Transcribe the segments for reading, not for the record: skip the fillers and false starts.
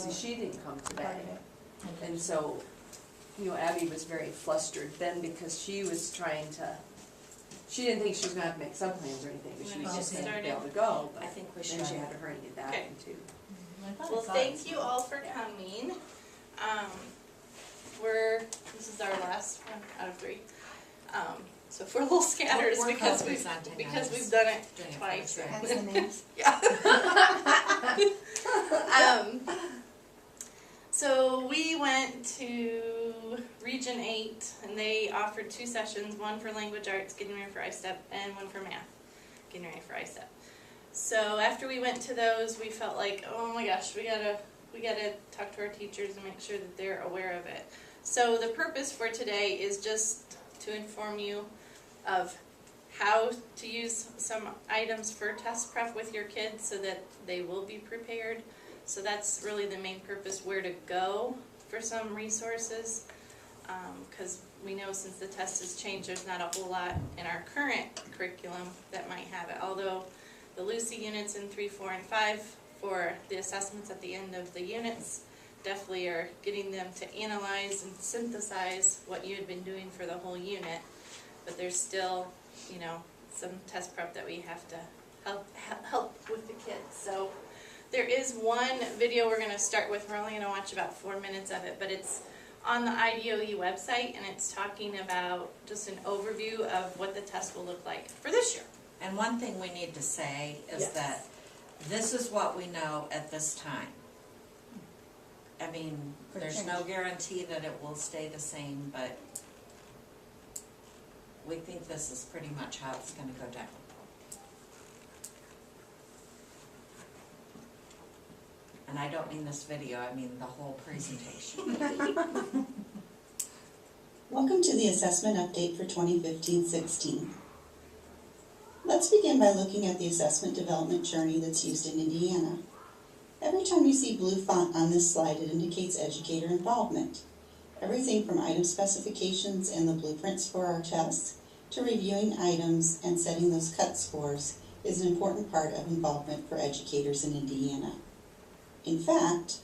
Lucy, she didn't come today. And so, you know, Abby was very flustered then because she was trying to, she didn't think she was gonna have to make sub plans or anything, but she was just gonna be able to go, but I think we then should. she had to hurry to get back Okay. into. Well, thank you all for coming. This is our last one out of 3. So if we're a little scattered, it's We're because co-presenting we've done it Doing it twice. first, right? Hence the names. Yeah. So we went to Region 8 and they offered 2 sessions, one for language arts, getting ready for ISTEP, and one for math, getting ready for ISTEP. So after we went to those, we felt like, oh my gosh, we gotta talk to our teachers and make sure that they're aware of it. So the purpose for today is just to inform you of how to use some items for test prep with your kids so that they will be prepared. So that's really the main purpose, where to go for some resources. Because we know since the test has changed, there's not a whole lot in our current curriculum that might have it. Although the Lucy units in 3, 4, and 5 for the assessments at the end of the units definitely are getting them to analyze and synthesize what you had been doing for the whole unit. But there's still, you know, some test prep that we have to help with the kids. So there is one video we're going to start with. We're only going to watch about 4 minutes of it, but it's on the IDOE website, and it's talking about just an overview of what the test will look like for this year. And one thing we need to say is Yes. that this is what we know at this time. I mean, Could there's change. no guarantee that it will stay the same, but we think this is pretty much how it's gonna go down. And I don't mean this video, I mean the whole presentation. Welcome to the assessment update for 2015-16. Let's begin by looking at the assessment development journey that's used in Indiana. Every time you see blue font on this slide, it indicates educator involvement. Everything from item specifications and the blueprints for our tests to reviewing items and setting those cut scores is an important part of involvement for educators in Indiana. In fact,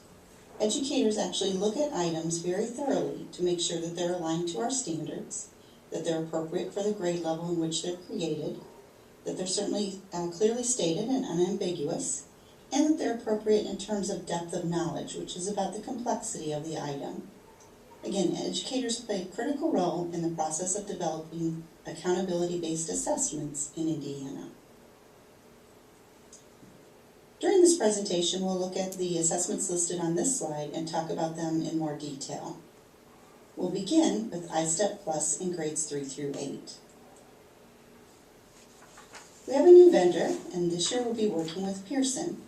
educators actually look at items very thoroughly to make sure that they're aligned to our standards, that they're appropriate for the grade level in which they're created, that they're certainly clearly stated and unambiguous, and that they're appropriate in terms of depth of knowledge, which is about the complexity of the item. Again, educators play a critical role in the process of developing accountability-based assessments in Indiana. During this presentation, we'll look at the assessments listed on this slide and talk about them in more detail. We'll begin with ISTEP Plus in grades 3 through 8. We have a new vendor, and this year we'll be working with Pearson.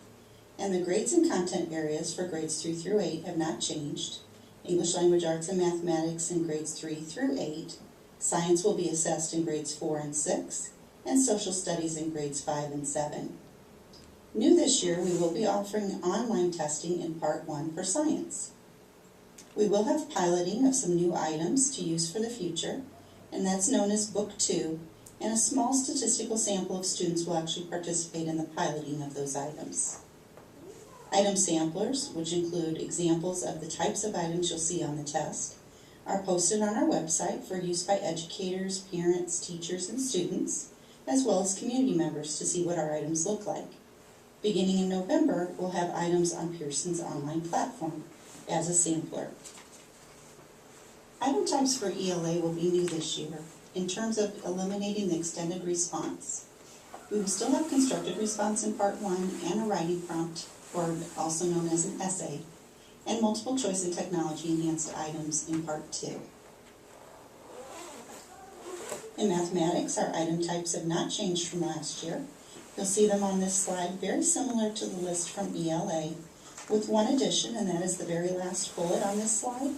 And the grades and content areas for grades 3 through 8 have not changed. English, language, arts, and mathematics in grades 3 through 8. Science will be assessed in grades 4 and 6, and social studies in grades 5 and 7. New this year, we will be offering online testing in Part 1 for science. We will have piloting of some new items to use for the future, and that's known as Book 2, and a small statistical sample of students will actually participate in the piloting of those items. Item samplers, which include examples of the types of items you'll see on the test, are posted on our website for use by educators, parents, teachers, and students, as well as community members to see what our items look like. Beginning in November, we'll have items on Pearson's online platform as a sampler. Item types for ELA will be new this year in terms of eliminating the extended response. We will still have constructed response in Part 1 and a writing prompt, or also known as an essay, and multiple choice and technology enhanced items in Part 2. In mathematics, our item types have not changed from last year. You'll see them on this slide, very similar to the list from ELA, with one addition, and that is the very last bullet on this slide,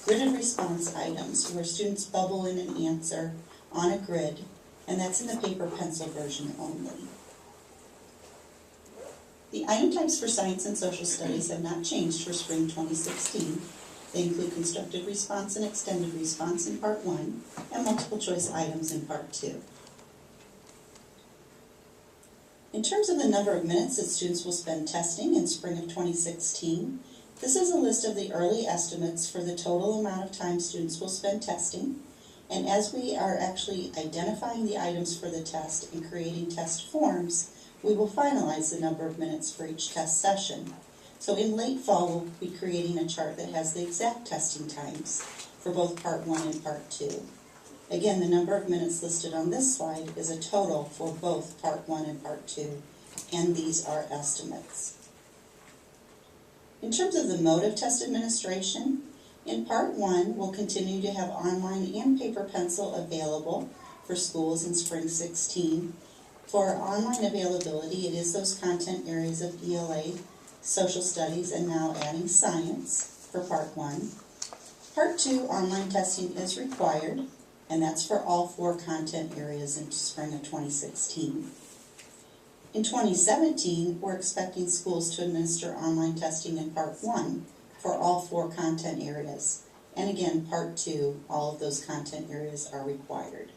gridded response items, where students bubble in an answer on a grid, and that's in the paper pencil version only. The item types for science and social studies have not changed for spring 2016. They include constructed response and extended response in Part 1, and multiple choice items in Part 2. In terms of the number of minutes that students will spend testing in spring of 2016, This is a list of the early estimates for the total amount of time students will spend testing. And as we are actually identifying the items for the test and creating test forms, we will finalize the number of minutes for each test session. So in late fall, we'll be creating a chart that has the exact testing times for both Part 1 and Part 2. Again, the number of minutes listed on this slide is a total for both Part 1 and Part 2, and these are estimates. In terms of the mode of test administration, in Part 1, we'll continue to have online and paper pencil available for schools in spring 16. For online availability, it is those content areas of ELA, social studies, and now adding science for Part 1. Part 2, online testing is required, and that's for all 4 content areas in spring of 2016. In 2017, we're expecting schools to administer online testing in Part 1 for all 4 content areas. And again, Part 2, all of those content areas are required.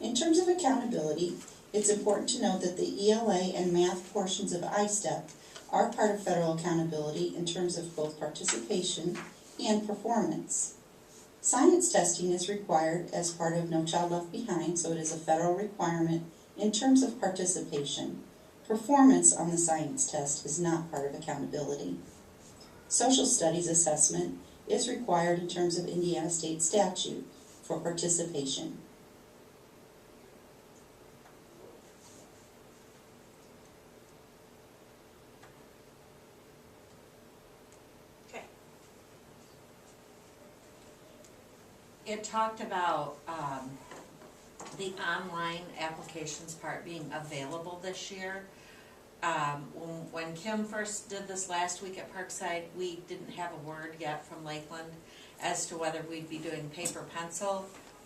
In terms of accountability, it's important to note that the ELA and math portions of ISTEP are part of federal accountability in terms of both participation and performance. Science testing is required as part of No Child Left Behind, so it is a federal requirement in terms of participation. Performance on the science test is not part of accountability. Social studies assessment is required in terms of Indiana state statute for participation. It talked about the online applications part being available this year. When Kim first did this last week at Parkside, we didn't have a word yet from Lakeland as to whether we'd be doing paper pencil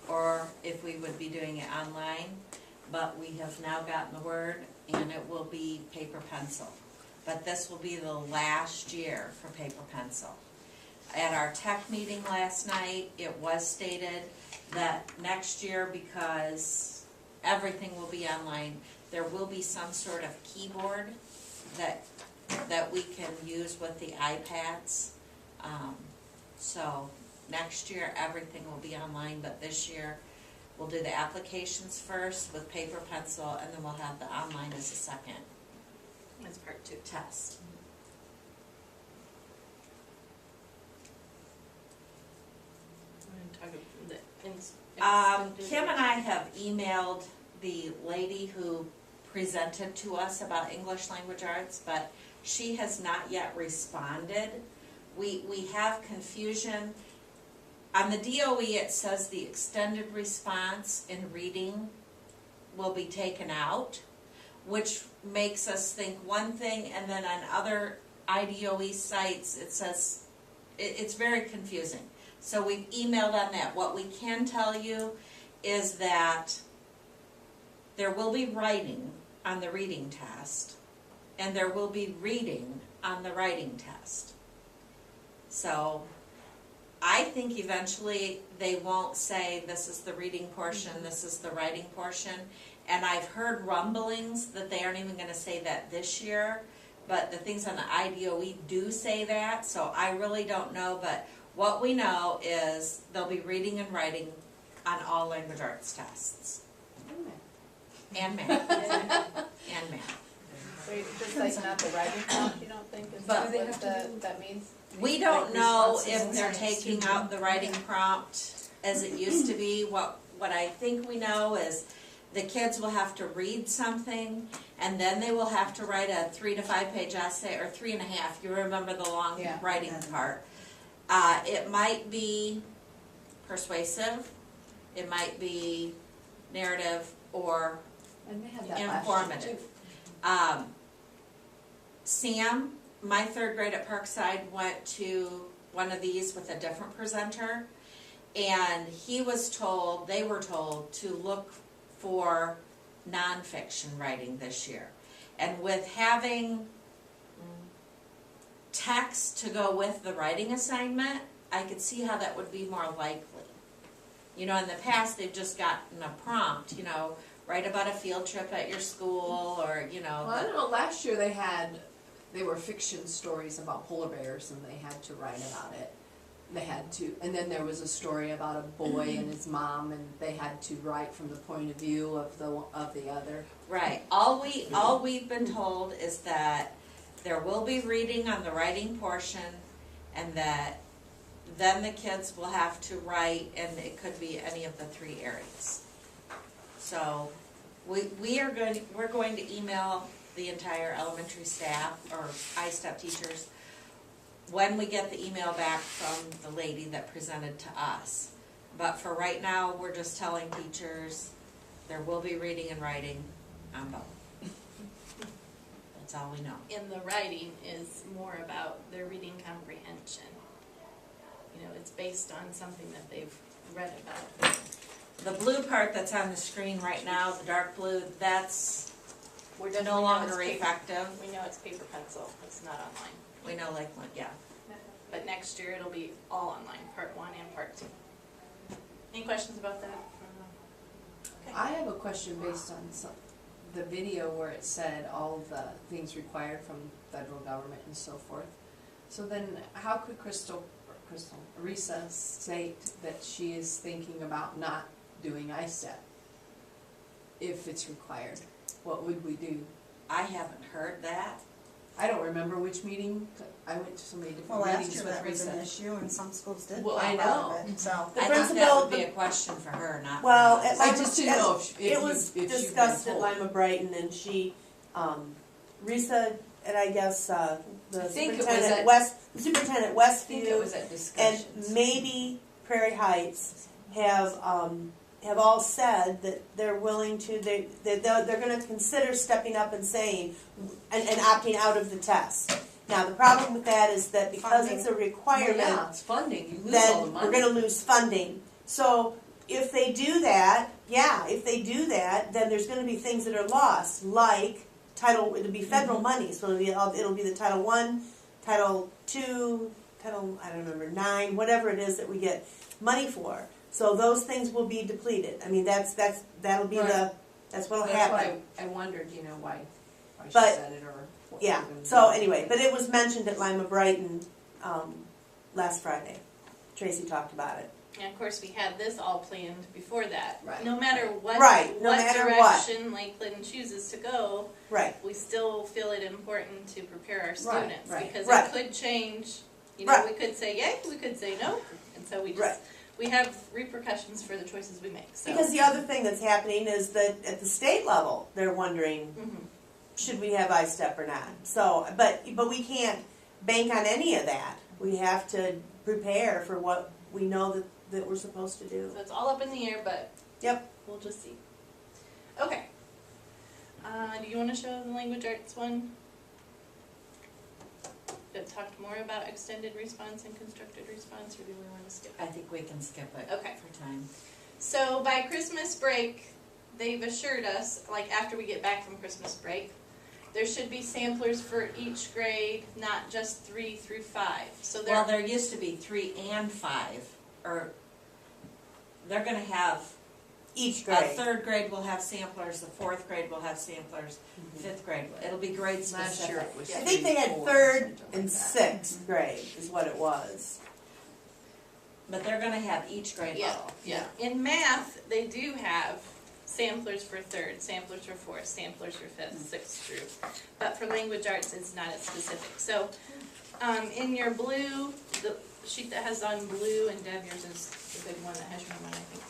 or if we would be doing it online. But we have now gotten the word, and it will be paper pencil. But this will be the last year for paper pencil. At our tech meeting last night, it was stated that next year, because everything will be online, there will be some sort of keyboard that we can use with the iPads. So next year, everything will be online, but this year, we'll do the applications first with paper pencil, and then we'll have the online as a second. That's Part 2. Test. Kim and I have emailed the lady who presented to us about English Language Arts, but she has not yet responded. We have confusion. On the DOE, it says the extended response in reading will be taken out, which makes us think one thing, and then on other IDOE sites, it says, it's very confusing. So we've emailed on that. What we can tell you is that there will be writing on the reading test, and there will be reading on the writing test. So I think eventually they won't say this is the reading portion, this is the writing portion. And I've heard rumblings that they aren't even going to say that this year, but the things on the IDOE do say that, so I really don't know. But what we know is there'll be reading and writing on all language arts tests. And math. And math. So just like not the writing prompt, you don't think is But what that means? We don't know if they're taking out the writing prompt as it used to be. What I think we know is the kids will have to read something, and then they will have to write a 3 to 5 page essay, or 3.5. You remember the long writing part. It might be persuasive, it might be narrative, or And they had that informative. last year, Sam, my 3rd grade at Parkside, went to one of these with a different presenter, and they were told to look for nonfiction writing this year. And with having text to go with the writing assignment, I could see how that would be more likely. You know, in the past, they've just gotten a prompt, you know, write about a field trip at your school, or, you know. Well, I don't know, last year they had they were fiction stories about polar bears and they had to write about it. They had to, and then there was a story about a boy and his mom, and they had to write from the point of view of the other. Right, all we've been told is that there will be reading on the writing portion, and that then the kids will have to write, and it could be any of the 3 areas. So, we're going to email the entire elementary staff, or ISTEP teachers, when we get the email back from the lady that presented to us. But for right now, we're just telling teachers, there will be reading and writing on both. That's all we know. And the writing is more about their reading comprehension. You know, it's based on something that they've read about. The blue part that's on the screen right now, the dark blue, that's We're no definitely know longer it's paper. effective. We know it's paper pencil, it's not online. We know Lakeland, yeah. But next year it'll be all online, part 1 and part 2. Any questions about that? Okay. I have a question based on the video where it said all the things required from federal government and so forth. So then how could Risa state that she is thinking about not doing ISTEP if it's required? What would we do? I haven't heard that. I don't remember which meeting. I went to so many different Well, last meetings year with that was an Risa. issue, and some schools did. Well, drop I out know. of it, So, The I think that principal- would be a question for her, not Well, for us. I just didn't know if it was you've been discussed at told. Lima Brighton, and she, Risa, and I guess, the think it was superintendent at- the superintendent at I think it Westview, was at and discussions. maybe Prairie Heights have all said that they're willing to, they're gonna consider stepping up and saying, and opting out of the test. Now, the problem with that is that because it's a Well, requirement, yeah, it's funding. You lose all the then money. we're gonna lose funding. So if they do that, then there's gonna be things that are lost, like it'll be federal money, so it'll be the Title I, Title II, I don't remember, 9, whatever it is that we get money for. So those things will be depleted. I mean, that'll be Right. that's what'll That's happen. why I wondered, why she But- said it or what Yeah, we're gonna so do. anyway, but it was mentioned at Lima Brighton, last Friday. Tracy talked about it. And of course, we had this all planned before that. Right. No matter what, Right, no what matter direction Lakeland chooses to go, Right, we still feel it important to prepare our Right, students. right. Because Right. it could change, Right. we could say yay, we could say no. And so Right. we have repercussions for the choices we make, so. because the other thing that's happening is that at the state level, they're wondering, Mhm. should we have ISTEP or not? So, but we can't bank on any of that. We have to prepare for what we know that we're supposed to do. So it's all up in the air, but Yep. we'll just see. Okay. Do you want to show the language arts one? That talked more about extended response and constructed response, or do we want to skip it? I think we can skip it Okay. for time. So by Christmas break, they've assured us, like after we get back from Christmas break, there should be samplers for each grade, not just 3 through 5. So Well, there used to be 3 and 5, or they're gonna have, Each a grade. 3rd grade will have samplers, the 4th grade will have samplers, 5th grade, it'll be grade Last year specific. it was I think they had 3, 4, 3rd something and like that. 6th grade is what it was. But they're gonna have each grade yeah, level. yeah. In math, they do have samplers for 3rd, samplers for 4th, samplers for 5th, 6th through. But for language arts, it's not as specific. So in your blue, the sheet that has on blue, and Deb, yours is the big one that has your name on, I think.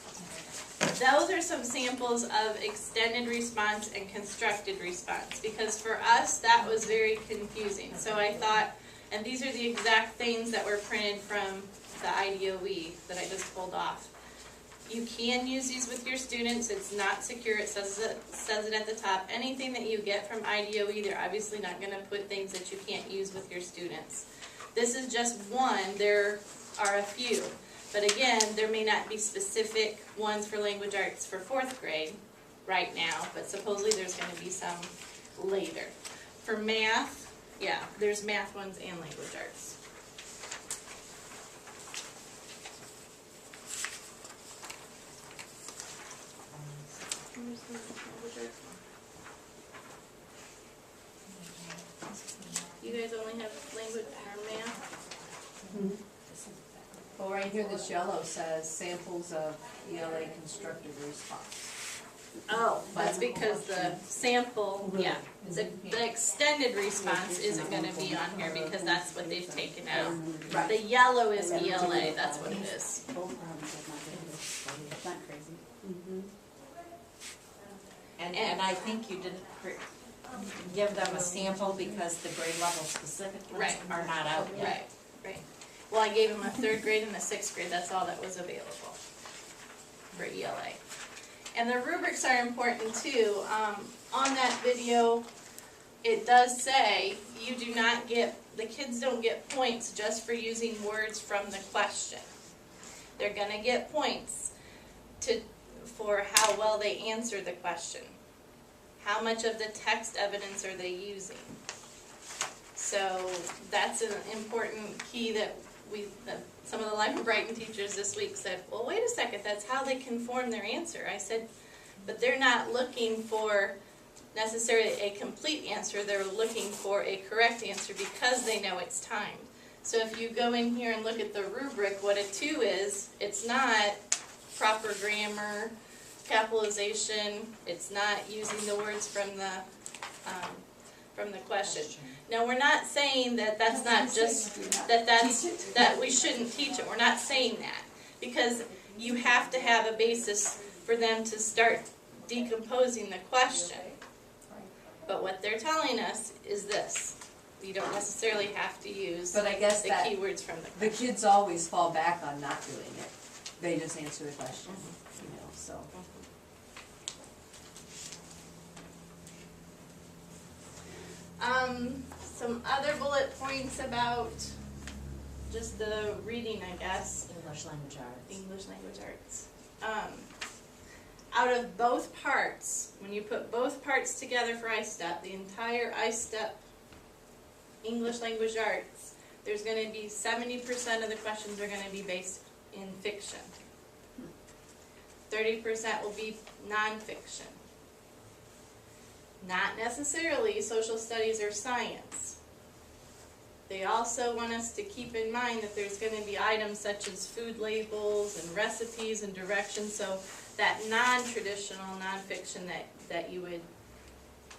Those are some samples of extended response and constructed response, because for us, that was very confusing. So I thought, and these are the exact things that were printed from the IDOE that I just pulled off. You can use these with your students, it's not secure, it says it at the top. Anything that you get from IDOE, they're obviously not gonna put things that you can't use with your students. This is just one, there are a few. But again, there may not be specific ones for language arts for 4th grade right now, but supposedly there's gonna be some later. For math, yeah, there's math ones and language arts. Where's the language arts one? You you guys only have language or math? Well, right here, this yellow says samples of ELA constructed response. Oh, that's because the sample, yeah, the extended response isn't gonna be on here because that's what they've taken out. Right. The yellow is ELA, that's what it is. It's not crazy. And I think you didn't give them a sample because the grade level specific ones Right. are not out yet. Right. Well, I gave them a 3rd grade and a 6th grade, that's all that was available for ELA. And the rubrics are important too. On that video, it does say you do not get, the kids don't get points just for using words from the question. They're gonna get points for how well they answer the question. How much of the text evidence are they using? So that's an important key that some of the Lyman Brighton teachers this week said, well, wait a second, that's how they can form their answer. I said, but they're not looking for necessarily a complete answer, they're looking for a correct answer because they know it's timed. So if you go in here and look at the rubric, what a 2 is, it's not proper grammar, capitalization, it's not using the words from the question. Now, we're not saying that that's not just, that we shouldn't teach it, we're not saying that. Because you have to have a basis for them to start decomposing the question. But what they're telling us is this, you don't necessarily have to use But I guess the that keywords from the the question. kids always fall back on not doing it. They just answer the question, you know, so. Some other bullet points about just the reading, I guess. English language arts. English language arts. Out of both parts, when you put both parts together for ISTEP, the entire ISTEP English language arts, there's going to be 70% of the questions are going to be based in fiction. 30% will be nonfiction. Not necessarily social studies or science. They also want us to keep in mind that there's going to be items such as food labels and recipes and directions, so that non-traditional nonfiction that you would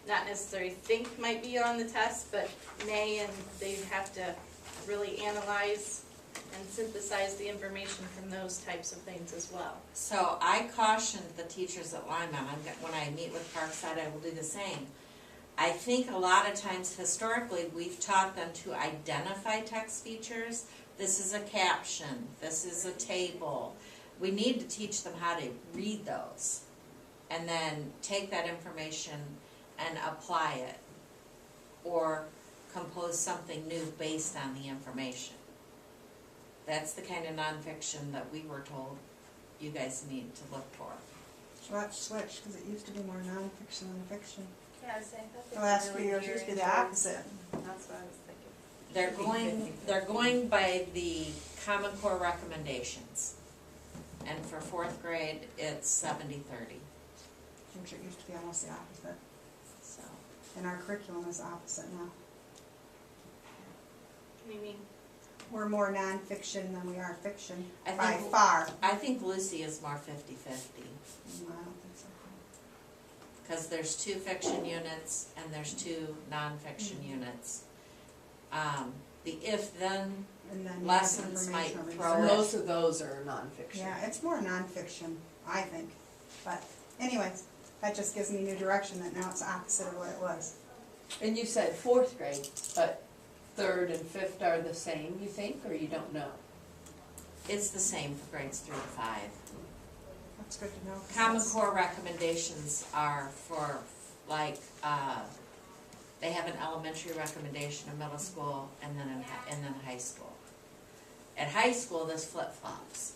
not necessarily think might be on the test, but may, and they have to really analyze and synthesize the information from those types of things as well. So I cautioned the teachers at Lyman, when I meet with Parkside, I will do the same. I think a lot of times historically we've taught them to identify text features. This is a caption, this is a table. We need to teach them how to read those and then take that information and apply it or compose something new based on the information. That's the kind of nonfiction that we were told you guys need to look for. Switch, because it used to be more nonfiction than fiction. Yeah, I thought The last few years used to be the opposite. That's what I was thinking. They're going by the Common Core recommendations. And for 4th grade, it's 70-30. Which it used to be almost the opposite. So, And our curriculum is the opposite now. What do you mean? We're more nonfiction than we are fiction, I by think- far. I think Lucy is more 50-50. I don't think so. Because there's 2 fiction units and there's 2 nonfiction units. The if-then And then you have lessons might information throw research. it. Most of those are nonfiction. Yeah, it's more nonfiction, I think. But anyways, that just gives me new direction that now it's the opposite of what it was. And you said 4th grade, but 3rd and 5th are the same, you think, or you don't know? It's the same for grades 3 to 5. That's good to know. 'cause Common that's- Core recommendations are for, like, they have an elementary recommendation in middle school and then high school. At high school, this flip-flops.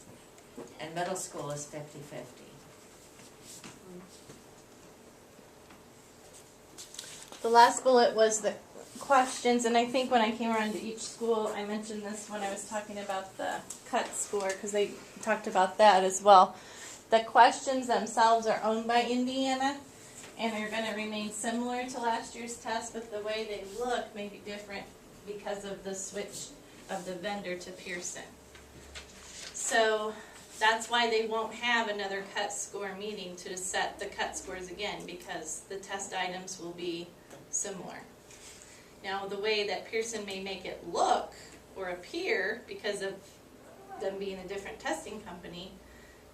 And middle school is 50-50. The last bullet was the questions, and I think when I came around to each school, I mentioned this when I was talking about the cut score, because they talked about that as well. The questions themselves are owned by Indiana, and are going to remain similar to last year's test, but the way they look may be different because of the switch of the vendor to Pearson. So that's why they won't have another cut score meeting to set the cut scores again, because the test items will be similar. Now, the way that Pearson may make it look or appear because of them being a different testing company,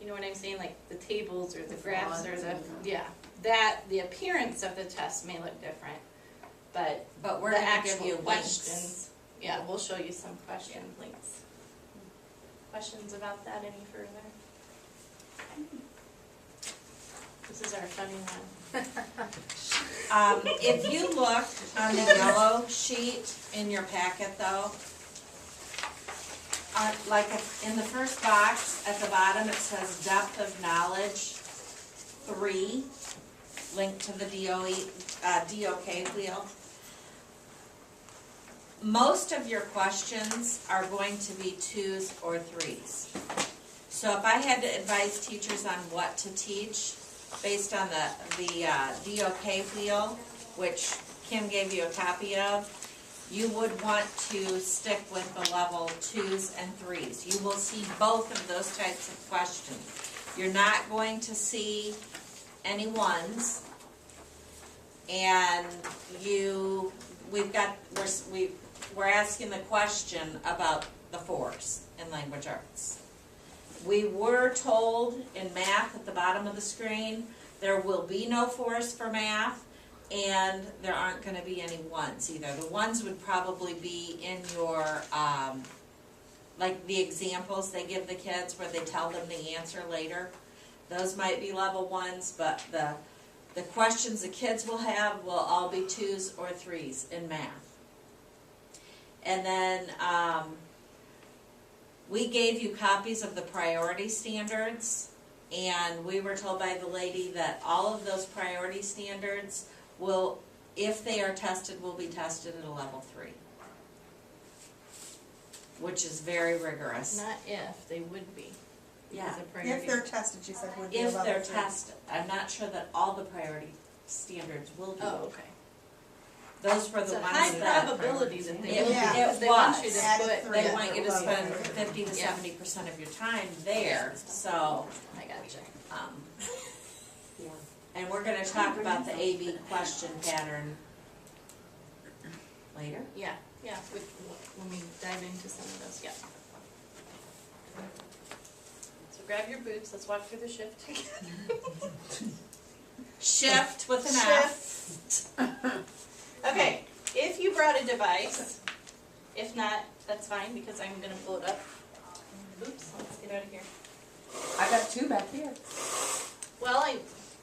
you know what I'm saying, like the tables or the graphs or the, yeah, that, the appearance of the test may look different, but But we're the gonna give actual you links. questions, yeah, we'll show you some question links. Questions about that any further? This is our funny one. If you look on the yellow sheet in your packet though, like in the first box at the bottom, it says depth of knowledge 3, linked to the DOK wheel. Most of your questions are going to be 2s or 3s. So if I had to advise teachers on what to teach based on the DOK wheel, which Kim gave you a copy of, you would want to stick with the level 2s and 3s. You will see both of those types of questions. You're not going to see any 1s, and we're asking the question about the 4s in language arts. We were told in math at the bottom of the screen, there will be no 4s for math, and there aren't going to be any 1s either. The 1s would probably be in your, like the examples they give the kids where they tell them the answer later. Those might be level 1s, but the questions the kids will have will all be 2s or 3s in math. And then we gave you copies of the priority standards, and we were told by the lady that all of those priority standards will, if they are tested, will be tested at a level 3, which is very rigorous. Not if, they would be. Yeah, As a priority. If they're tested, she said, would be if level they're 3. tested. I'm not sure that all the priority standards will be. Oh, okay. Those were It's the a ones high that probability that they It- will, Yeah. because it they want you was. to Added put. three. they want you to spend Yeah. 50 to Yeah. 70% of your time there. So, I gotcha. and we're going to talk about the AB question pattern later. Yeah, when we dive into some of those, yeah. So grab your boots, let's walk through the shift together. Shift with an F. Okay, if you brought a device, if not, that's fine, because I'm gonna pull it up. Oops, let's get out of here. I got 2 back here. Well,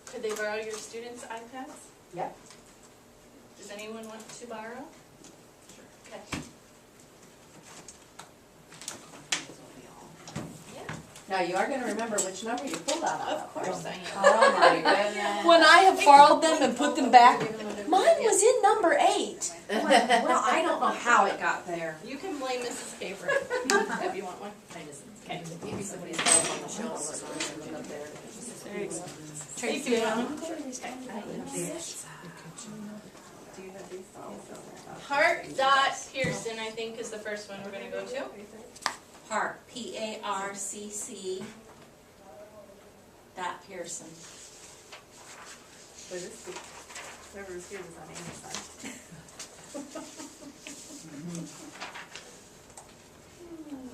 could they borrow your students' iPads? Yep. Does anyone want to borrow? Okay. Yeah, Now, you are gonna remember which number you pulled out of. of course I am. Oh my goodness. When I have borrowed them and put them back, mine was in number 8. Well, I don't know how it got there. You can blame Mrs. Paper if you want one. Okay. Maybe somebody's got it on the shelf or something up there. There you go. Tracy, Thank you. do you have these? Hart.Pearson, I think, is the first one we're gonna go to. Park, PARCC. Pearson. Whoever's here is on Amazon.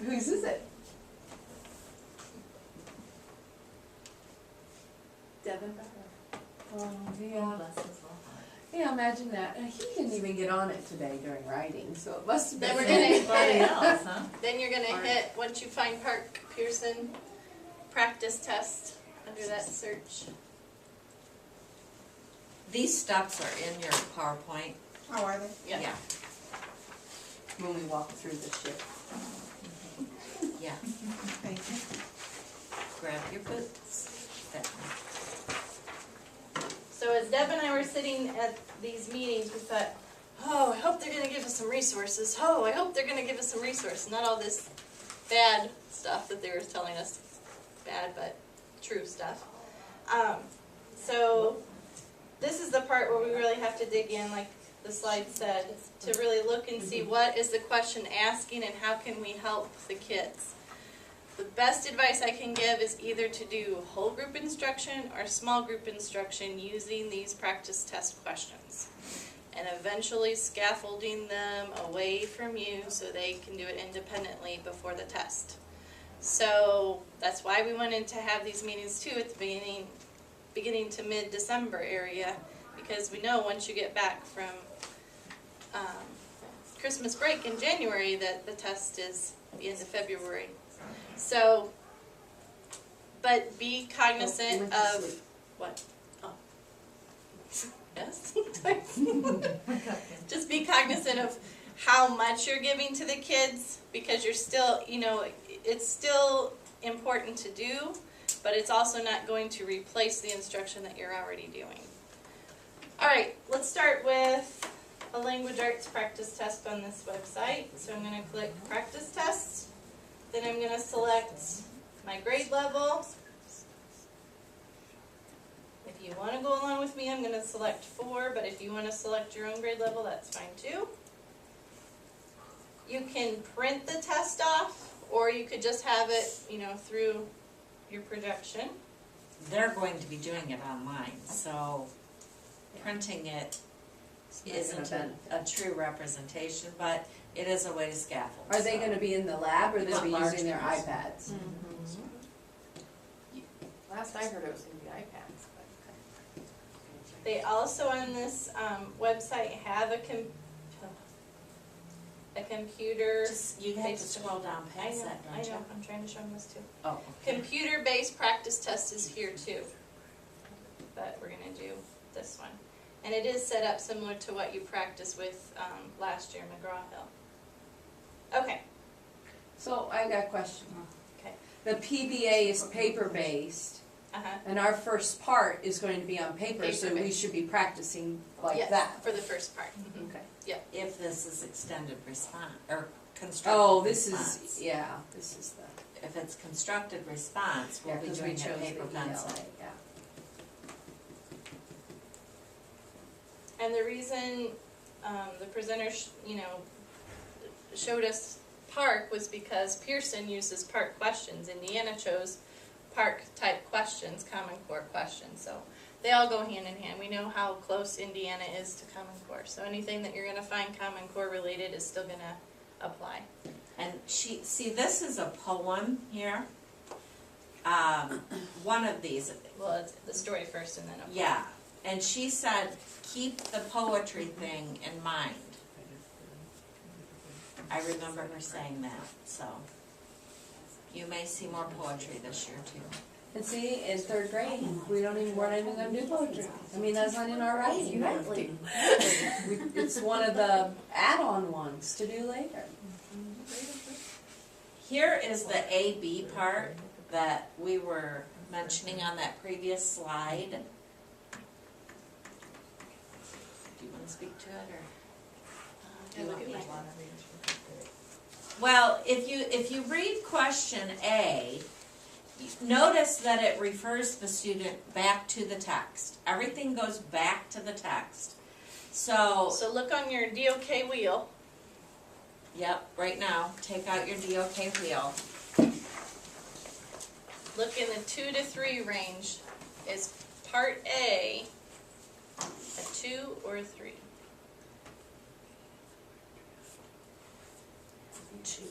Whose is it? Devin? Oh, yeah. Yeah, imagine that. And he didn't even get on it today during writing, so it must have been. Then we're gonna somebody hit, else, huh? then you're gonna hit, once you find Park Pearson, practice test under that search. These steps are in your PowerPoint. Oh, are they? Yeah. When we walk through the ship. Yeah. Thank you. Grab your boots. That one. So as Deb and I were sitting at these meetings, we thought, oh, I hope they're gonna give us some resources. Oh, I hope they're gonna give us some resources. Not all this bad stuff that they were telling us, bad but true stuff. So this is the part where we really have to dig in, like the slide said, to really look and see what is the question asking and how can we help the kids. The best advice I can give is either to do whole group instruction or small group instruction using these practice test questions. And eventually scaffolding them away from you so they can do it independently before the test. So that's why we wanted to have these meetings too at the beginning to mid-December area, because we know once you get back from Christmas break in January that the test is the end of February. So, but be cognizant of what? Oh. Yes. Just be cognizant of how much you're giving to the kids, because you're still, you know, it's still important to do, but it's also not going to replace the instruction that you're already doing. All right, let's start with a language arts practice test on this website. So I'm going to click practice tests. Then I'm going to select my grade level. If you want to go along with me, I'm going to select 4, but if you want to select your own grade level, that's fine too. You can print the test off, or you could just have it, you know, through your projection. They're going to be doing it online, so printing it isn't a true representation, but it is a way to scaffold. Are they going to be in the lab, or they'll be Large using their ones. iPads? Last I heard it was gonna be iPads, but. They also on this website have a computer. You have to scroll down I past know, that, I don't you? know. I'm trying to show them this too. Oh, okay. Computer-based practice test is here too, but we're going to do this one. And it is set up similar to what you practiced with last year, McGraw-Hill. Okay. So I've got a question. Okay. The PBA is paper-based, and our first part is going to be on paper, so we Paper-based. should be practicing like Yes, that. for the first part. Okay. If this is extended response, or constructed Oh, this response. is, yeah, this is the, If it's constructed response, yeah, we'll be because we doing chose it the paper pencil. ELA, yeah. And the reason the presenter, showed us Park was because Pearson uses Park questions. Indiana chose Park type questions, Common Core questions. So they all go hand in hand. We know how close Indiana is to Common Core. So anything that you're going to find Common Core related is still going to apply. And this is a poem here. One of these, Well, it's the story first and then apply. yeah. And she said, keep the poetry thing in mind. I remember her saying that, so. You may see more poetry this year too. And see, in 3rd grade, we're not even going to do poetry. I mean, that's not in our writing. You have to. It's one of the add-on ones to do later. Here is the A-B part that we were mentioning on that previous slide. Do you want to speak to it, or? Yeah, look at my- Well, if you read question A, notice that it refers the student back to the text. Everything goes back to the text. So, So look on your DOK wheel. yep, right now, take out your DOK wheel. Look in the 2 to 3 range. Is part A a 2 or a 3? 2.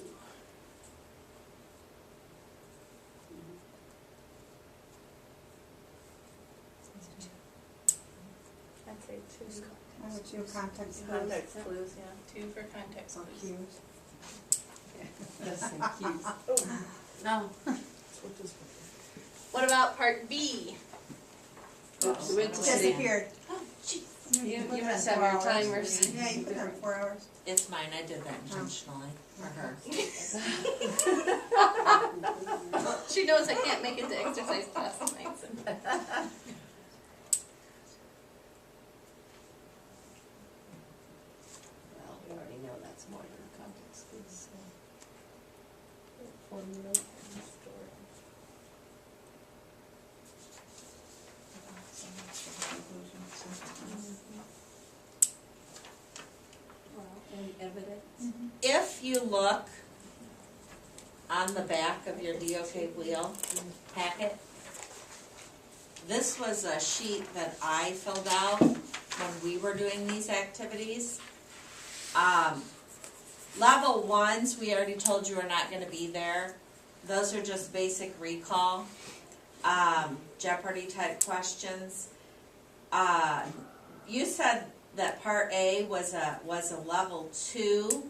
I'd say 2. I would do context clues. Context clues, yeah. 2 for context Or clues. cues. No. What about part B? Oops, we went to city. Disappeared. You put must that have in 4 your hours. timers. Yeah, you put that in 4 hours. It's mine, I did that intentionally for her. She knows I can't make it to exercise class tonight. So. Well, we already know that's more than a context clues. if you look on the back of your DOK wheel packet, this was a sheet that I filled out when we were doing these activities. Level ones, we already told you are not gonna be there. Those are just basic recall, Jeopardy type questions. You said that part A was a level 2.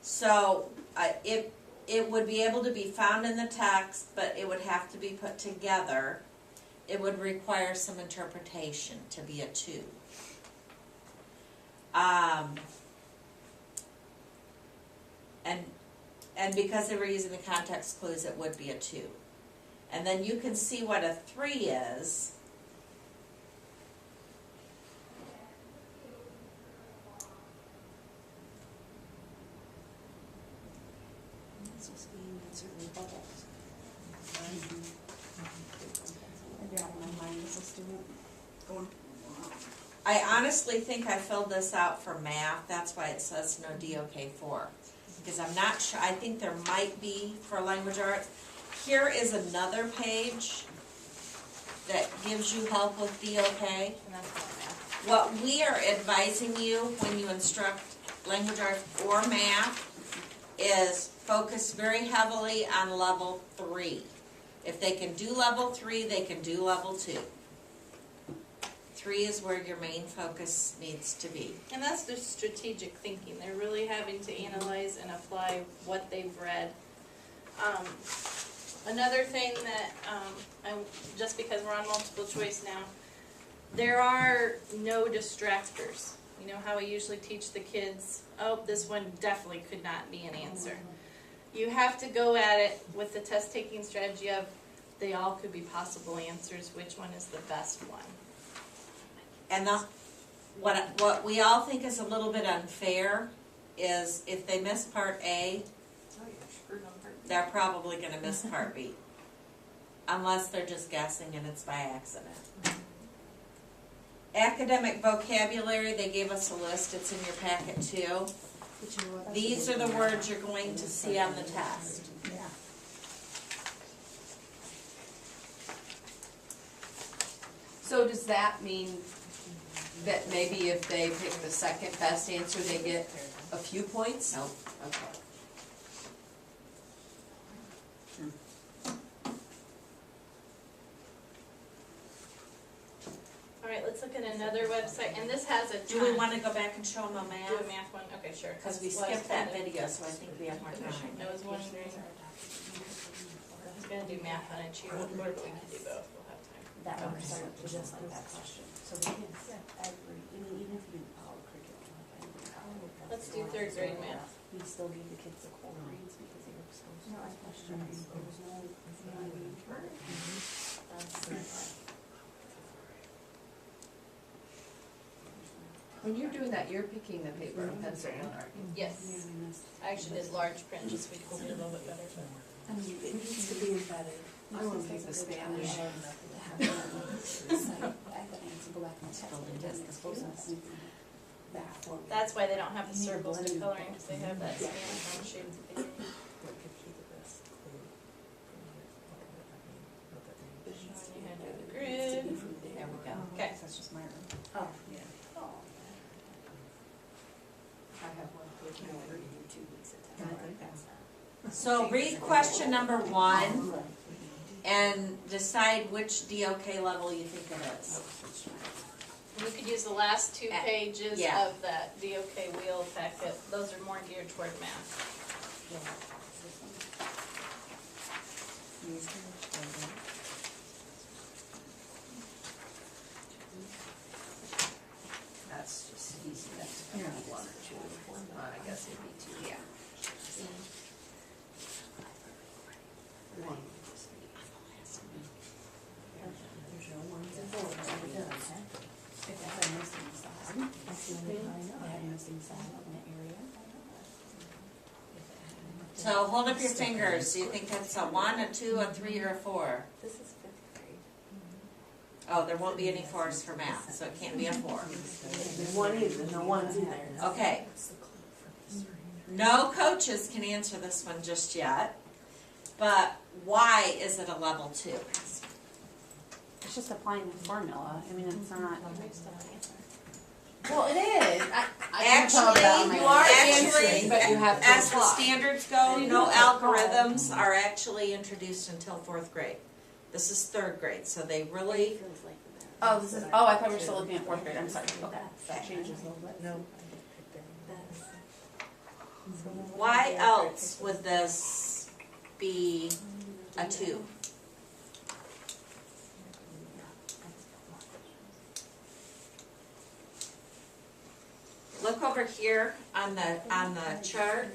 So, it would be able to be found in the text, but it would have to be put together. It would require some interpretation to be a 2. And because they were using the context clues, it would be a 2. And then you can see what a 3 is. Maybe out of my mind as a student going, I honestly think I filled this out for math, that's why it says no DOK 4. Because I'm not sure, I think there might be for language arts. Here is another page that gives you help with DOK. And that's for math. What we are advising you when you instruct language arts or math is focus very heavily on level 3. If they can do level 3, they can do level 2. 3 is where your main focus needs to be. And that's the strategic thinking. They're really having to analyze and apply what they've read. Another thing that, just because we're on multiple choice now, there are no distractors. You know how we usually teach the kids, oh, this one definitely could not be an answer. You have to go at it with the test-taking strategy of they all could be possible answers, which one is the best one? And what we all think is a little bit unfair is if they miss part A, Oh, you're screwed on part. they're probably gonna miss part B. Unless they're just guessing and it's by accident. Academic vocabulary, they gave us a list, it's in your packet too. These are the words you're going to see on the test. yeah. So does that mean that maybe if they pick the second best answer, they get a few points? Nope. Okay. Alright, let's look at another website, and this has a ton. Do we wanna go back and show them a Do a math? math one? Okay, sure. Cause we Well, I was skipped that gonna- video, so I think we have more time. I was wondering, I was gonna do math on a cheat board, but we can do both, we'll have time. That one started just like that question. So the kids, every, I mean, even if you didn't follow curriculum, Let's do third grade math. we still give the kids the core reads because they were exposed to those questions. There was no, you know what I mean? That's, When you're doing that, you're picking the paper and pencil, aren't you? Yes, I actually did large print just so we could see a little bit better, but. I mean, it needs to be embedded. I wanna pick the Spanish. I have to go back and check it. That's why they don't have the circles to coloring, because they have that Spanish on shape. You had to do the grid. There we go. Okay. That's just my room. Oh, Yeah. I have one for you. So read question number 1 and decide which DOK level you think it is. You could use the last 2 pages Yeah. of that DOK wheel packet, those are more geared toward math. That's just easy, that's gonna be 1 or 2. I guess it'd be 2, yeah. One. there's no ones and fours, ever done, okay? If they have a missing side, that's the only time I know. They have a missing side in that area. So hold up your fingers. Do you think it's a 1, a 2, a 3, or a 4? This is 5th grade. Oh, there won't be any 4s for math, so it can't be a 4. There's one either, no ones either. Okay. No coaches can answer this one just yet, but why is it a level 2? It's just applying the formula. I mean, it's not. Well, it is. Actually, You are actually, answering, but you have to as the apply. standards go, no algorithms are actually introduced until 4th grade. This is 3rd grade, so they really, Oh, this is. Oh, I thought we were still looking at 4th grade. I'm sorry. Okay. That changes a little bit. No. why else would this be a 2? Look over here on the chart.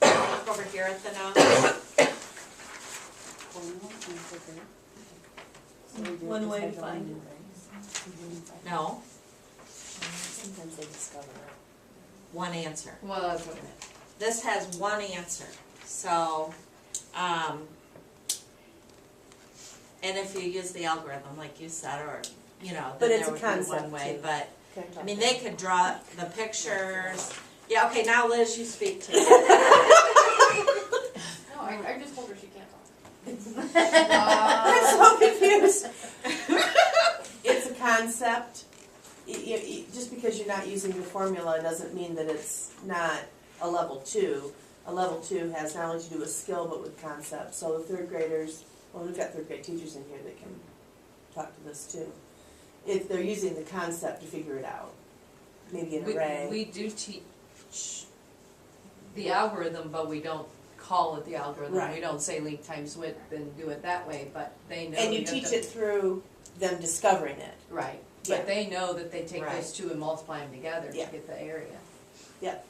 Look over here at the notes. One way to find it. No, Sometimes they discover it. one answer. Well, that's what I meant. This has one answer, so, and if you use the algorithm, like you said, or, you know, But then it's there a would be one concept, way, too. but, Okay. I mean, they could draw the pictures. Yeah, okay, now Liz, you speak to it. No, I just told her she can't talk. I'm so confused. It's a concept. Just because you're not using the formula doesn't mean that it's not a level 2. A level 2 has not only to do with skill but with concept. So the 3rd graders, well, we've got 3rd grade teachers in here that can talk to this too. If they're using the concept to figure it out, maybe an array. We do teach the algorithm, but we don't call it the algorithm. Right. We don't say length times width and do it that way, but they know. And you have teach to- it through them discovering it. Right, Yeah. but they know that they take Right. those two and multiply them together to Yeah. get the area. Yep.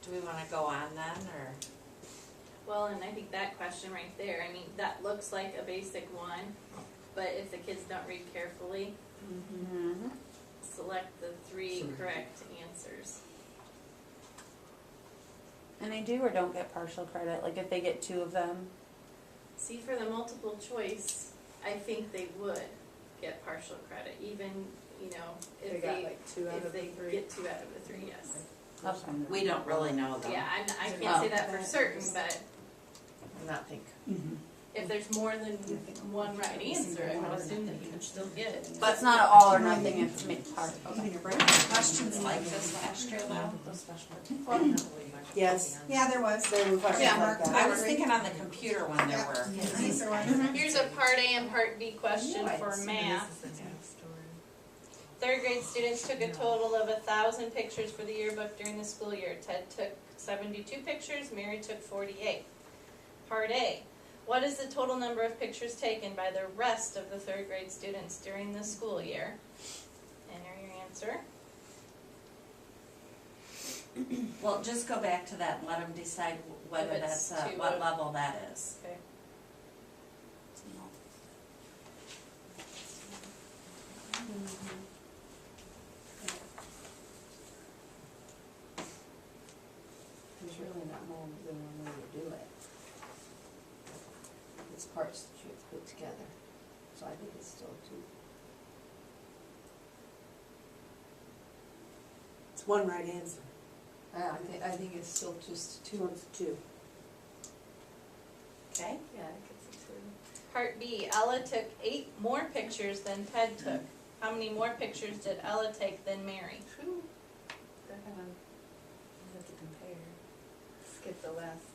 Do we wanna go on then, or? Well, and I think that question right there, I mean, that looks like a basic 1, but if the kids don't read carefully, Mm-hmm. select the 3 correct answers. And they do or don't get partial credit. Like if they get 2 of them. See, for the multiple choice, I think they would get partial credit, even, you know, if they, if they get 2 out of the 3, yes. Okay. We don't really know though. Yeah, I can't say that for certain, but And not think. if there's more than one right answer, I would assume that you would still get it. But it's not an all or nothing information part. Okay. Questions like this last year though? Yes. Yeah, there was. There were questions Yeah, like Mark, that. I was thinking on the computer when there were. These are ones. Here's a part A and part B question for math. 3rd grade students took a total of 1,000 pictures for the yearbook during the school year. Ted took 72 pictures, Mary took 48. Part A, what is the total number of pictures taken by the rest of the 3rd grade students during the school year? Enter your answer. Well, just go back to that and let them decide whether If it's that's, two what of- level that is. Okay. There's really not more than one way to do it. It's parts that you have to put together, so I think it's still 2. It's one right answer. I think it's still just 2. It's 2. Okay? Yeah, I could see 2. Part B, Ella took 8 more pictures than Ted took. How many more pictures did Ella take than Mary? You have to compare. Skip the last.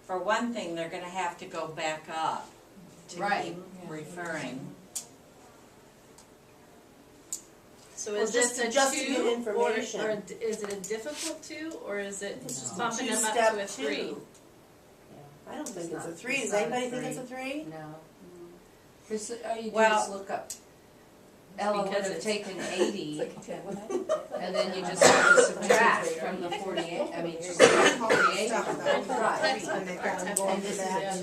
For one thing, they're gonna have to go back up to Right. keep referring. So Well, is this a just to get 2, information. or is it a difficult 2, or is it a bumping them up two-step to a 3? 2. I don't think it's a not- 3. Does not a anybody think 3. it's a 3? No. Because all you do Well- is look up. Ella would Because have it's- taken 80, It's like a 10. and then you just have to subtract from the 48. I mean, she's all the create stuff from about that. Right. and they've got to go over that.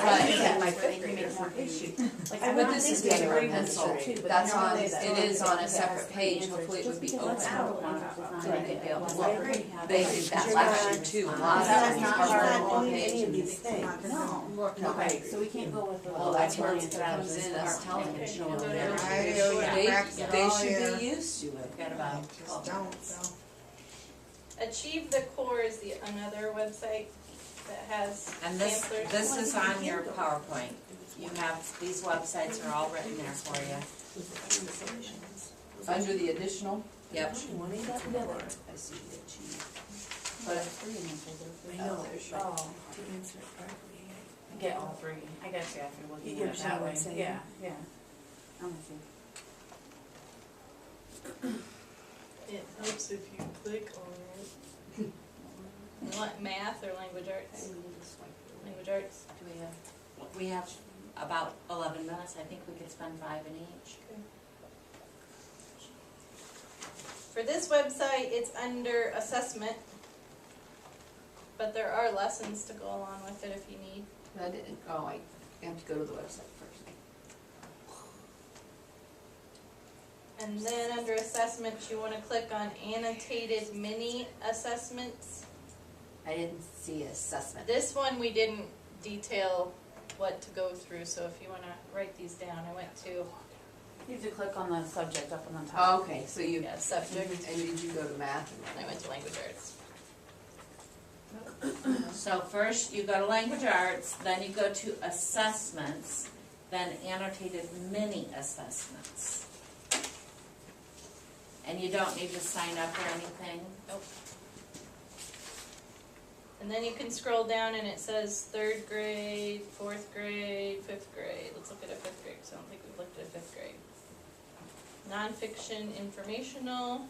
Right. My fifth graders want issue. But this is the other one, that's all, that's No, on, they- it is on a separate page, hopefully it would be open. So they'd be able to look. They did that last year too, a lot of That's that not was part of the doing any page. of these things. No, okay, so we can't go with the. Well, that's where it comes in, us telling them, you know, I do, yeah, they, practice it they all should year. be used to it. Got about Just don't, so. Achieve the Core is another website that has And this, samplers. this is on your PowerPoint. You have, these websites are all written there for you. Under the additional? Yep. I see the achieve. But I know there's. Oh. Get all three. I got you after looking at it that way. Yeah, yeah. I'm with you. It helps if you click on it. You want math or language arts? Language arts. Do we have about 11 minutes. I think we could spend 5 in each. For this website, it's under assessment, but there are lessons to go along with it if you need. I didn't, oh, I have to go to the website first. And then under assessments, you wanna click on annotated mini assessments. I didn't see assessment. This one, we didn't detail what to go through, so if you wanna write these down, I went to, You have to click on the subject up on the Oh, top. okay, so you, yeah, subject, and did you go to math? and I went to language arts. So first you go to language arts, then you go to assessments, then annotated mini assessments. And you don't need to sign up or anything. Nope. And then you can scroll down and it says 3rd grade, 4th grade, 5th grade. Let's look at a 5th grade, because I don't think we've looked at a 5th grade. Nonfiction informational.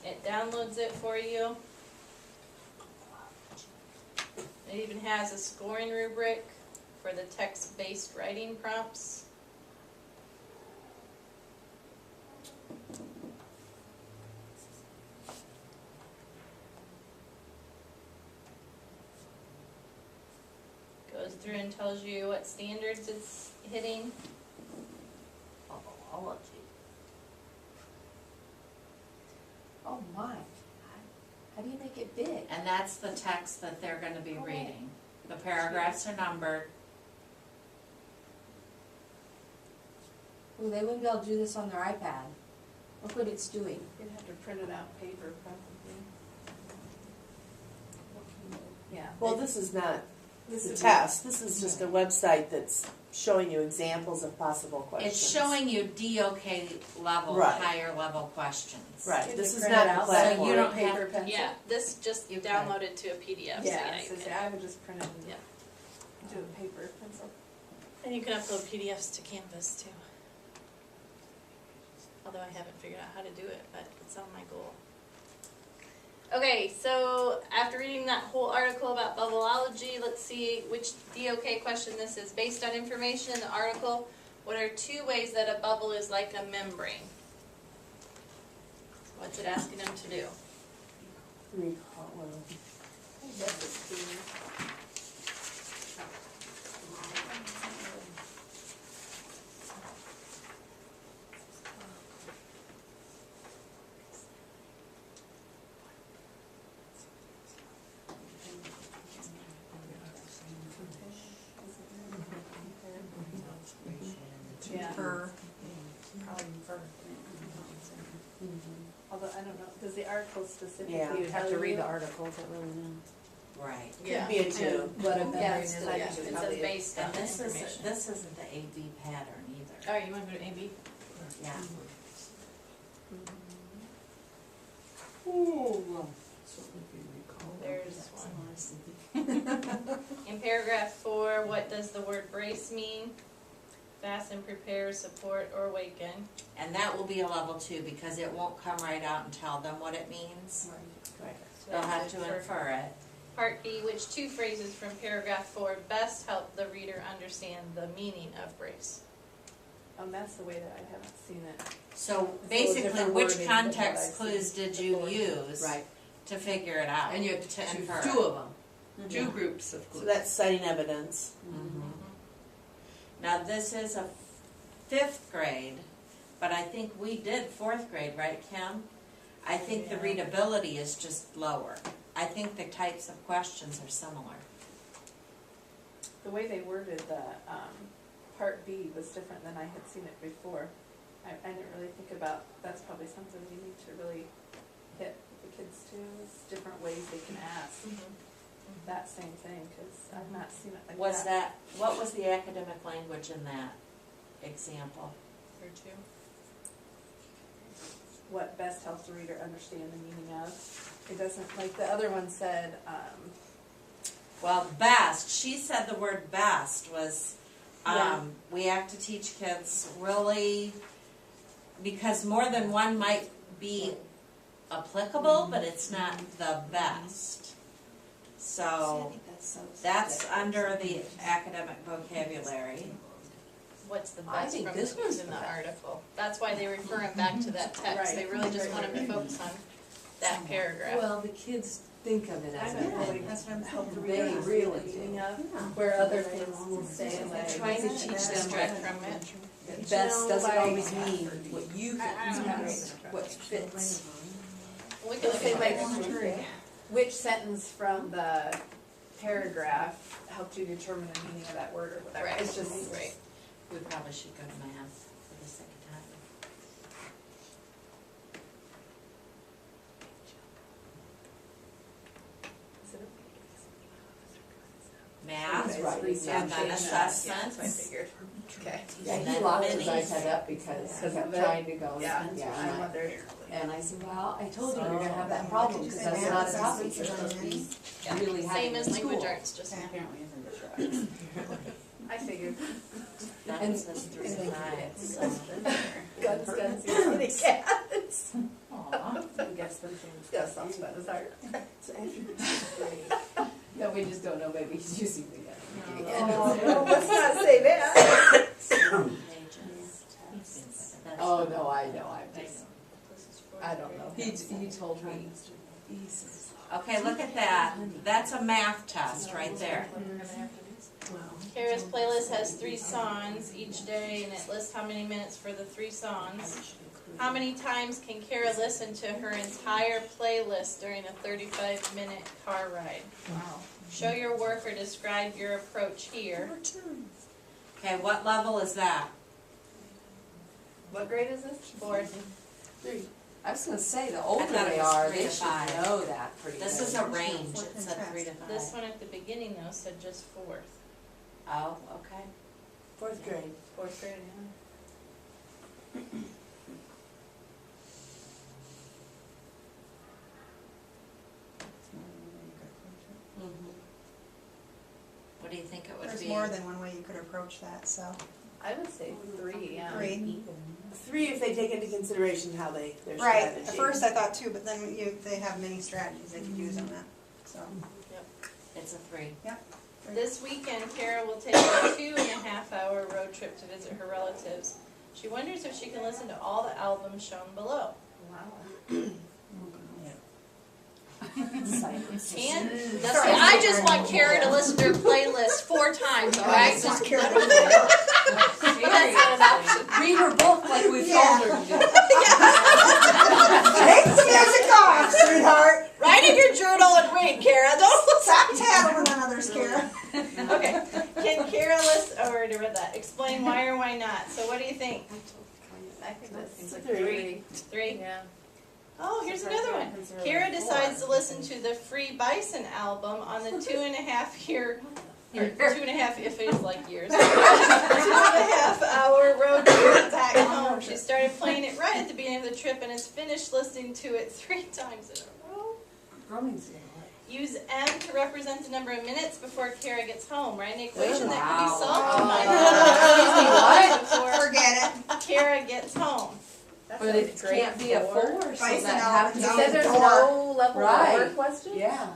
It downloads it for you. It even has a scoring rubric for the text-based writing prompts. Goes through and tells you what standards it's hitting. Bubblology. Oh my, how do you make it big? And that's the text that they're gonna be reading. The paragraphs are numbered. Well, they wouldn't be able to do this on their iPad. Look what it's doing. You'd have to print it out paper probably. Yeah. Well, this is not This the is test, this is just a website that's showing you examples of possible questions. It's showing you DOK level, Right. higher level questions. Right, Can this you is print not it the out? platform. So you don't paper have- pencil? Yeah, this just You can. downloaded to a PDF. so Yeah, you so can- I would just print it and Yeah. do a paper pencil. And you can upload PDFs to Canvas too. Although I haven't figured out how to do it, but it's on my goal. Okay, so after reading that whole article about bubbleology, let's see which DOK question this is. Based on information in the article, what are 2 ways that a bubble is like a membrane? What's it asking them to do? Recall, well, Yeah. Fur. Probably fur. Although, I don't know, does the article specifically Yeah. You'd have tell to read you? the article to really know. Right. could be a 2. What a membrane Yeah, is, still, I yeah, think it it's says probably. based on And this information. isn't the AB pattern either. Alright, you want to go to AB? Yeah. There's one. In paragraph 4, what does the word brace mean? Fasten, prepare, support, or awaken. And that will be a level 2 because it won't come right out and tell them what it means. So They'll have that's to it for infer it. Part B, which 2 phrases from paragraph 4 best help the reader understand the meaning of brace? That's the way that I haven't seen it. So a basically, different which wording than what context I've clues seen did you before. use? Right. to figure it out. And you have to choose infer. two of them, two Yeah. groups of clues. So that's citing evidence. Mhm. Now, this is a 5th grade, but I think we did 4th grade, right, Kim? I think the readability is just lower. I think the types of questions are similar. The way they worded the part B was different than I had seen it before. I didn't really think about, that's probably something we need to really hit with the kids too, is different ways they can ask that same thing, because I've not seen it like Was that, what was the academic language in that example? Or two. What best helps the reader understand the meaning of. It doesn't, like the other one said, Well, best, she said the word best was, Yeah. we have to teach kids really, because more than one might be applicable, but it's not the best. So, that's under the academic vocabulary. What's the I best think from this the one's in the the best. article? That's why they refer them back to that text. Right. They really just want them to focus on that paragraph. Well, the kids think of it I as haven't a really That's what I'm helped the They reader understand really the meaning do. of, where other things will say like. Trying to teach them right from it. that best doesn't like- always mean what you think is what fits. We can look Say at like, that. which sentence from the paragraph helped you determine the meaning of that word or whatever. Right. It's just, Right. We probably should go to math for the second time. Math, That's right. and then assessment. that's what I figured. Okay. Yeah, And he then locked his minis. iPad up because Because I'm of trying to go. Yeah, and I wondered. and I said, well, I told you So- you're gonna have that problem because that's Yeah, not a that's topic you're awesome. supposed to be Yeah. really having Same as in language school. arts, just Apparently I figured. That And- says 3 to 5, so. Guns, guns, kitty cats. Aw. Guess the things. Yes, that's about his heart. No, we just don't know, maybe he's using the gun. Oh, let's not say that. Pages. Oh, no, I know, I don't know. He told me, he says, Okay, look at that. That's a math test right there. Kara's playlist has 3 songs each day, and it lists how many minutes for the 3 songs. How many times can Kara listen to her entire playlist during a 35-minute car ride? Wow. Show your work or describe your approach here. Okay, what level is that? What grade is this? 4th. I was gonna say, the older thought it they was are, 3 they to should 5. know that pretty This good. is a range. It said 3 to 5. This one at the beginning, though, said just 4th. Oh, okay. 4th grade. 4th grade, yeah. Mhm. What do you think it would There's be? more than one way you could approach that, so. I would say 3, yeah. 3. 3 if they take into consideration how their Right, strategy. at first I thought 2, but then they have many strategies they could use on that, so. It's a 3. This weekend, Kara will take a 2.5-hour road trip to visit her relatives. She wonders if she can listen to all the albums shown below. Wow. And I just want Kara to listen to her playlist 4 times, all right? Just That's not an option. Read her book like we've Yeah. told her to do. Take the music off, sweetheart! Write in your journal and read, Kara. Don't Stop tattling on others, Kara. Okay. Can Kara list? Oh, I already read that. Explain why or why not. So, what do you think? I think that seems like 3. 3. Yeah. Oh, here's another one. Kara decides to listen to the Free Bison album on the 2.5 year, or 2.5 if it is like years, 2.5 hour road trip back home. She started playing it right at the beginning of the trip and has finished listening to it 3 times in a row. Use M to represent the number of minutes before Kara gets home. Write an equation that can be solved in 5 minutes before Forget it. Kara gets home. But it can't be a 4, so Bison that albums happens. You said there's no level Right. 4 question? Yeah.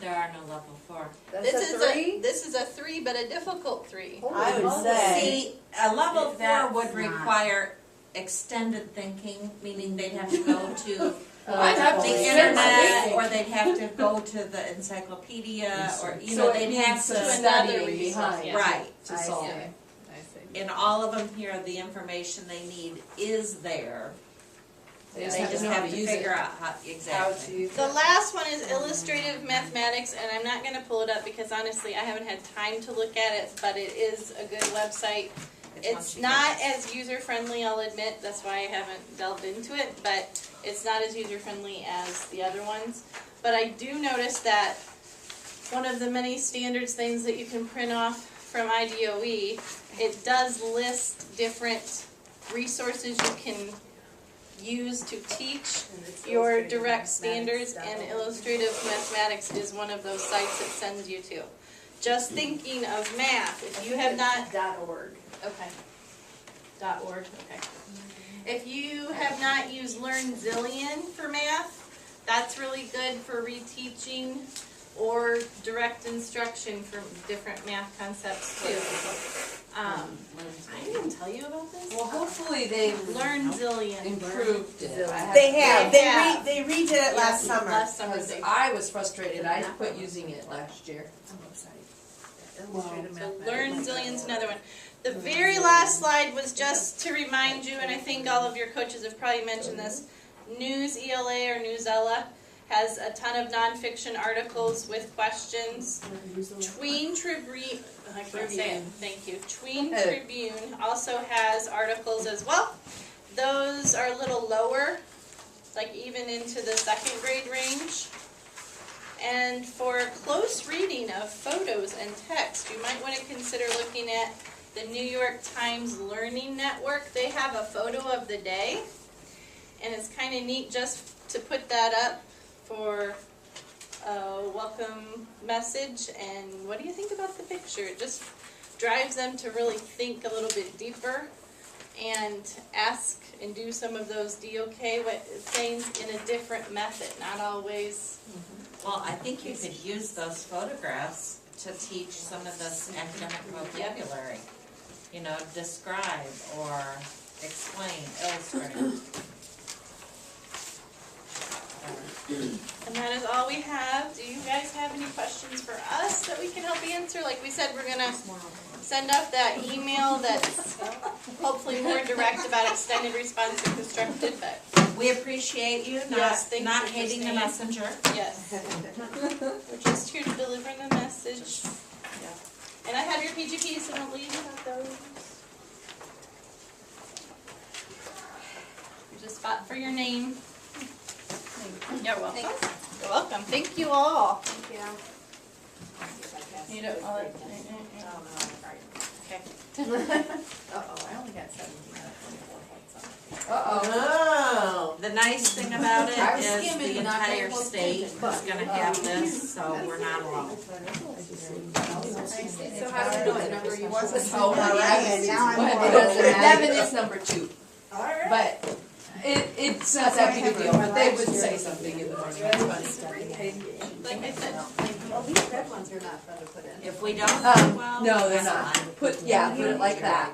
There are no level 4. That's a 3? This is a 3, but a difficult 3. I would say. See, a level 4 That's would not- require extended thinking, meaning they'd have to go to I have the to internet, or they'd have to go to the encyclopedia, or, you know, So they'd it have needs to. some Another studying resource, behind yeah. Right. to solve I it. see. In all of them here, the information they need is there. They They just know how have to use it. figure out how, How to exactly. use The it. last one is illustrative mathematics, and I'm not gonna pull it up because honestly, I haven't had time to look at it, but it is a good website. It's not as user-friendly, I'll admit, that's why I haven't delved into it, but it's not as user-friendly as the other ones. But I do notice that one of the many standards things that you can print off from IDOE, it does list different resources you can use to teach your direct standards, and illustrative mathematics is one of those sites it sends you to. Just thinking of math, if you have not, .org. okay, .org, okay. If you have not used Learn Zillion for math, that's really good for reteaching or direct instruction for different math concepts too. I didn't tell you about this. Well, hopefully they've Learn Zillion. improved it. They have, They have. they redid it last summer. Last summer Because they. I was frustrated, I quit using it last year. So Learn Zillion's another one. The very last slide was just to remind you, and I think all of your coaches have probably mentioned this, News ELA or Newsella has a ton of nonfiction articles with questions. Tween Tribune, I can't say it, thank you. Tween Tribune also has articles as well. Those are a little lower, like even into the second grade range. And for close reading of photos and text, you might want to consider looking at the New York Times Learning Network. They have a photo of the day, and it's kind of neat just to put that up for a welcome message. And what do you think about the picture? It just drives them to really think a little bit deeper and ask and do some of those DOK things in a different method, not always. Well, I think you could use those photographs to teach some of this academic vocabulary. You know, describe or explain, illustrate. And that is all we have. Do you guys have any questions for us that we can help answer? Like we said, we're gonna send up that email that's hopefully more direct about extended response and constructed, but We appreciate you Yes, thank not you for hating the staying. messenger. yes. We're just here to deliver the message. And I have your PGPs, so don't leave without those. There's a spot for your name. You're welcome. You're welcome. Thank you all. Thank you. You don't, okay. Uh-oh, I only got 17 out of 24 points on it. Uh-oh. The nice thing about it I was is skimming the and not entire paying close state is attention. gonna have this, so we're not alone. So how do you do it? Number you want? Oh, and now I'm But it more- doesn't matter. Devin is number 2, Alright. but it's not that big a deal, but they would say something in the morning, it's funny. Like I said, Well, these red ones are not fun to put in. If we don't, well, No, they're that's not. fine. Put it like that.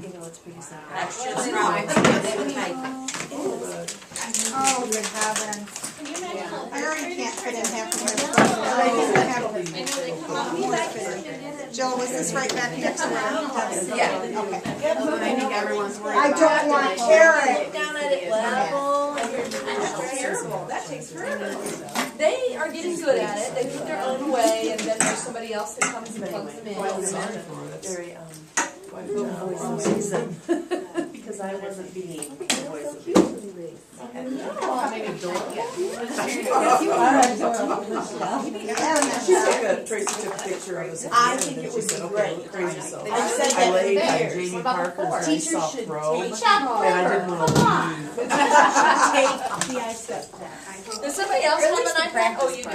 That's just wrong. Oh, good heavens. can you imagine? I already can't fit in half of my I know they come out. Joe, was this right back next to where? Yeah. Okay. I think everyone's worried I about don't want carrot. down at it level. That's terrible. That takes forever. They are getting good at it, they put their own way, and then there's somebody else that comes and plugs them in. Very, because I wasn't being She took Tracy took a picture of us. I think it would be great. Crazy, so I said that I laid for on years. Jamie Parker's nice Teachers soft should throw, and take I didn't want to leave. the ISTEP test. Does somebody else have an iPad? Oh, you do.